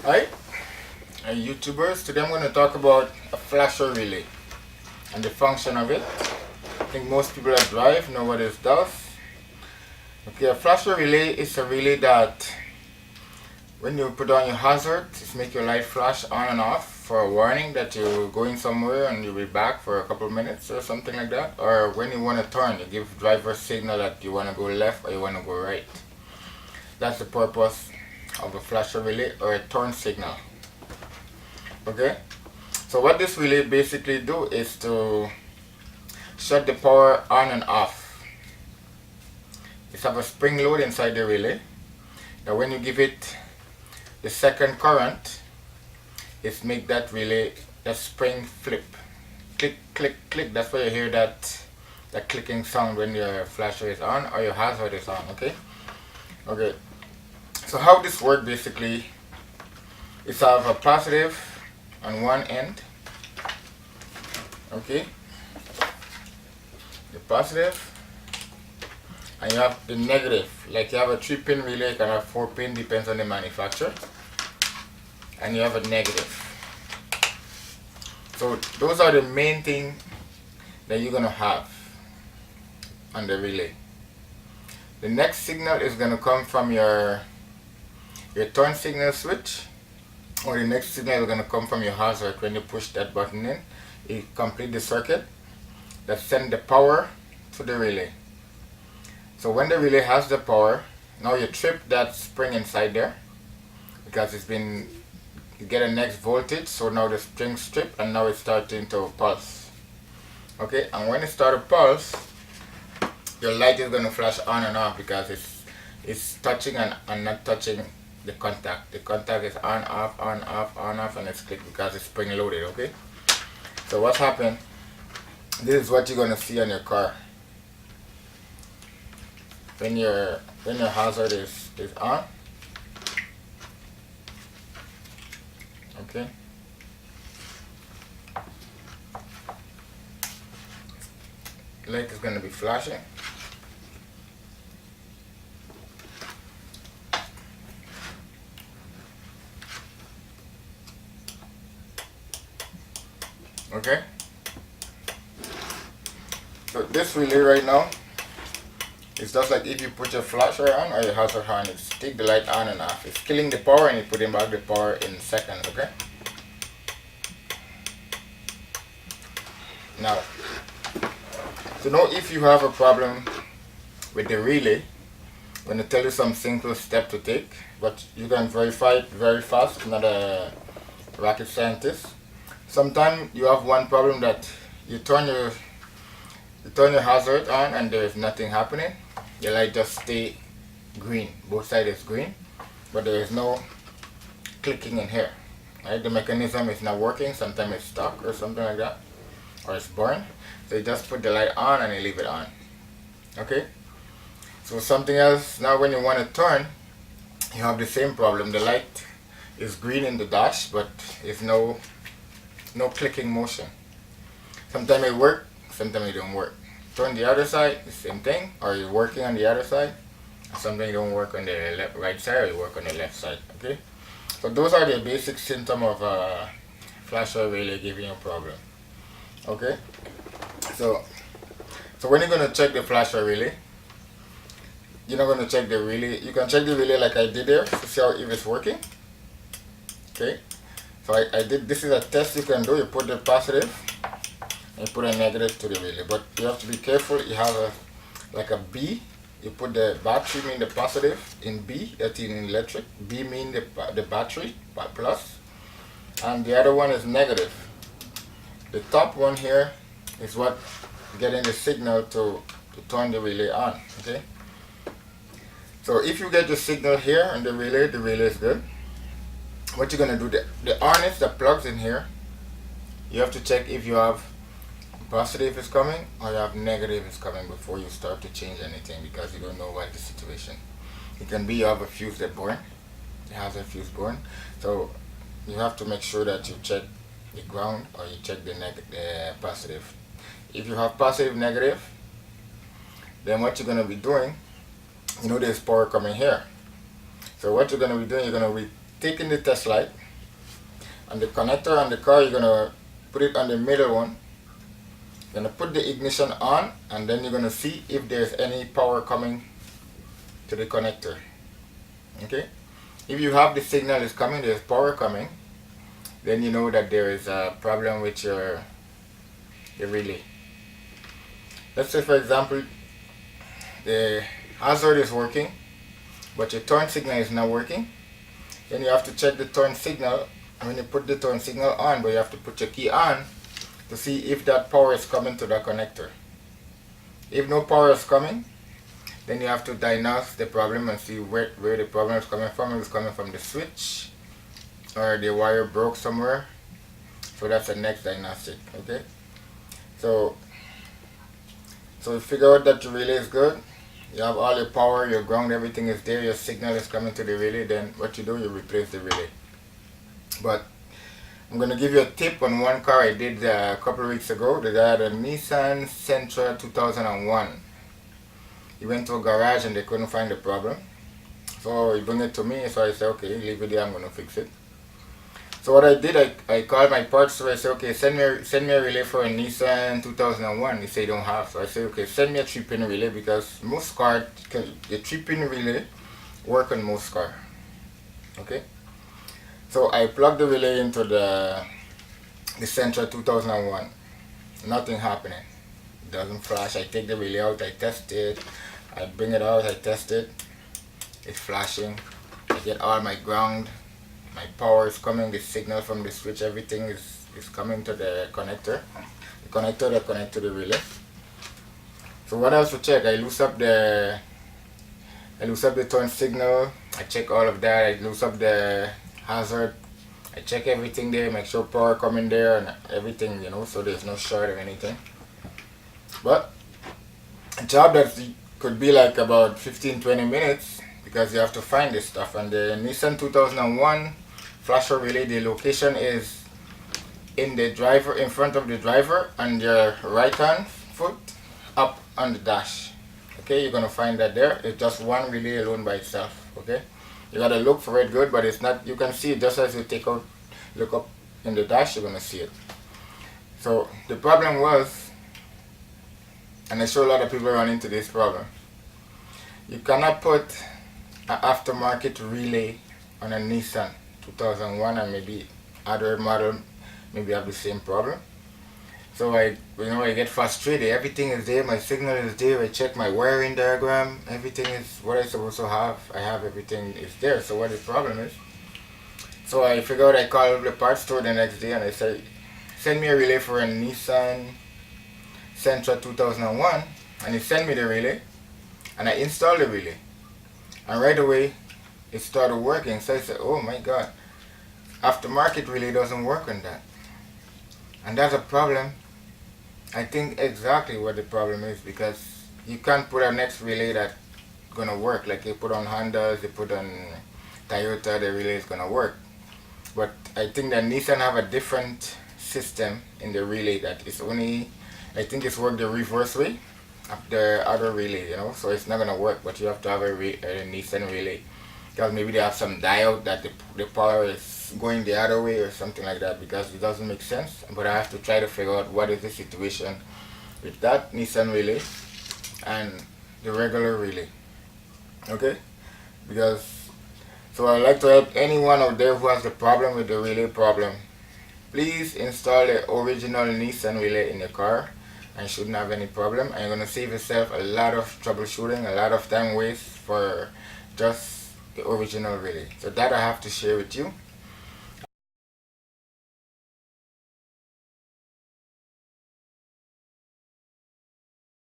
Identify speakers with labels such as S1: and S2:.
S1: Hi, YouTubers. Today I'm going to talk about a flasher relay and the function of it. I think most people that drive know what it does. Okay, a flasher relay is a relay that when you put on your hazard, it makes your light flash on and off for a warning that you're going somewhere and you'll be back for a couple of minutes or something like that. Or when you want to turn, you give driver a signal that you want to go left or you want to go right. That's the purpose of a flasher relay or a turn signal. Okay, so what this relay basically do is to shut the power on and off. It have a spring load inside the relay. Now when you give it the second current, it make that relay, that spring flip. Click, click, click. That's why you hear that clicking sound when your flasher is on or your hazard is on. Okay. Okay. So how this works basically is have a positive on one end. Okay. The positive, and you have the negative. Like you have a 3-pin relay, you can have 4-pin, depends on the manufacturer, and you have a negative. So those are the main thing that you're gonna have on the relay. The next signal is gonna come from your turn signal switch, or the next signal is gonna come from your hazard. When you push that button in, it complete the circuit that send the power to the relay. So when the relay has the power, now you trip that spring inside there because you get a next voltage, so now the spring strip and now it's starting to pulse. Okay, and when it starts to pulse, your light is going to flash on and off because it's touching and not touching the contact. The contact is on, off, on, off, on, off, and it's clicked because it's spring loaded. Okay, so what's happened? This is what you're gonna see on your car when your hazard is on. Okay. Light is gonna be flashing. Okay. So this relay right now, it's just like if you put your flasher on or your hazard on, it's take the light on and off. It's killing the power and you put back the power in seconds, okay? Now, to know if you have a problem with the relay, I'm going to tell you some simple steps to take, but you can verify it very fast. I'm not a rocket scientist. Sometimes you have one problem that you turn your hazard on and there is nothing happening. The light just stay green. Both sides is green, but there is no clicking in here. Right? The mechanism is not working. Sometimes it's stuck or something like that, or it's burned. So you just put the light on and you leave it on. Okay. So something else. Now when you want to turn, you have the same problem. The light is green in the dash, but there's no clicking motion. Sometimes it works. Sometimes it don't work. Turn the other side, the same thing, or you're working on the other side. Sometimes you don't work on the right side, or you work on the left side. Okay, so those are the basic symptoms of a flasher relay giving you a problem. Okay, so when you're gonna check the flasher relay, you're not gonna check the relay. You can check the relay like I did there to see how if it's working. Okay, so I did. This is a test you can do. You put the positive and put a negative to the relay, but you have to be careful. You have like a B. You put the battery mean the positive in B, that is in electric. B mean the battery plus, and the other one is negative. The top one here is what getting the signal to turn the relay on. Okay, so if you get the signal here on the relay is good. What you're gonna do, the harness that plugs in here, you have to check if you have positive is coming or you have negative is coming before you start to change anything, because you don't know what the situation. It can be you have a fuse that burn, it has a fuse burn, so you have to make sure that you check the ground or you check the positive. If you have positive negative, then what you're going to be doing, there's power coming here. So what you're going to be doing, you're going to be taking the test light and the connector on the car, you're gonna put it on the middle one. You're gonna put the ignition on, and then you're gonna see if there's any power coming to the connector. Okay, if you have the signal is coming, there's power coming, then you know that there is a problem with your relay. Let's say, for example, the hazard is working, but your turn signal is not working. Then you have to check the turn signal. When you put the turn signal on, but you have to put your key on to see if that power is coming to the connector. If no power is coming, then you have to diagnose the problem and see where the problem is coming from. If it's coming from the switch or the wire broke somewhere. So that's the next diagnostic. Okay, so you figure out that your relay is good. You have all your power, your ground, everything is there, your signal is coming to the relay. Then what you do, you replace the relay. But I'm going to give you a tip on one car I did a couple of weeks ago. The guy had a Nissan Sentra 2001. He went to a garage and they couldn't find the problem. So he bring it to me, so I said, okay, leave it there, I'm going to fix it. So what I did, I called my parts store. I said, okay, send me a relay for a Nissan 2001. He said, you don't have. So I said, okay, send me a 3-pin relay, because most cars, the 3-pin relay work on most cars. Okay? So I plugged the relay into the Sentra 2001. Nothing happening. It doesn't flash. I take the relay out, I test it. I bring it out, I test it. It's flashing. I get all my ground. My power is coming, the signal from the switch, everything is coming to the connector. The connector that connects to the relay. So what else to check? I loose up the turn signal. I check all of that. I loose up the hazard. I check everything there, make sure power coming there and everything, so there's no short or anything. But a job that could be like about 15-20 minutes, because you have to find this stuff. And the Nissan 2001 flasher relay, the location is in front of the driver, and your right hand foot up on the dash. Okay, you're gonna find that there. It's just one relay alone by itself. Okay, you gotta look for it good, but it's not. You can see it just as you look up in the dash. You're gonna see it. So the problem was, and I sure a lot of people run into this problem. You cannot put an aftermarket relay on a Nissan 2001, and maybe other model maybe have the same problem. So I get frustrated. Everything is there, my signal is there, I check my wiring diagram, everything is what I'm supposed to have. I have everything is there. So what the problem is? So I figured, I called the parts store the next day and I said, send me a relay for a Nissan Sentra 2001, and he sent me the relay, and I installed the relay, and right away it started working. So I said, oh my god, aftermarket relay doesn't work on that. And that's a problem. I think exactly what the problem is, because you can't put a next relay that's gonna work. Like you put on Hondas, you put on Toyota, the relay is gonna work. But I think that Nissan have a different system in the relay that is only, I think it's worked the reverse way of the other relay, so it's not gonna work. But you have to have a Nissan relay, because maybe they have some diode that the power is going the other way or something like that, because it doesn't make sense. But I have to try to figure out what is the situation with that Nissan relay and the regular relay. Okay, because so I'd like to help anyone out there who has the problem with the relay problem. Please install the original Nissan relay in your car, and shouldn't have any problem, and you're going to save yourself a lot of troubleshooting, a lot of time waste for just the original relay. So that I have to share with you.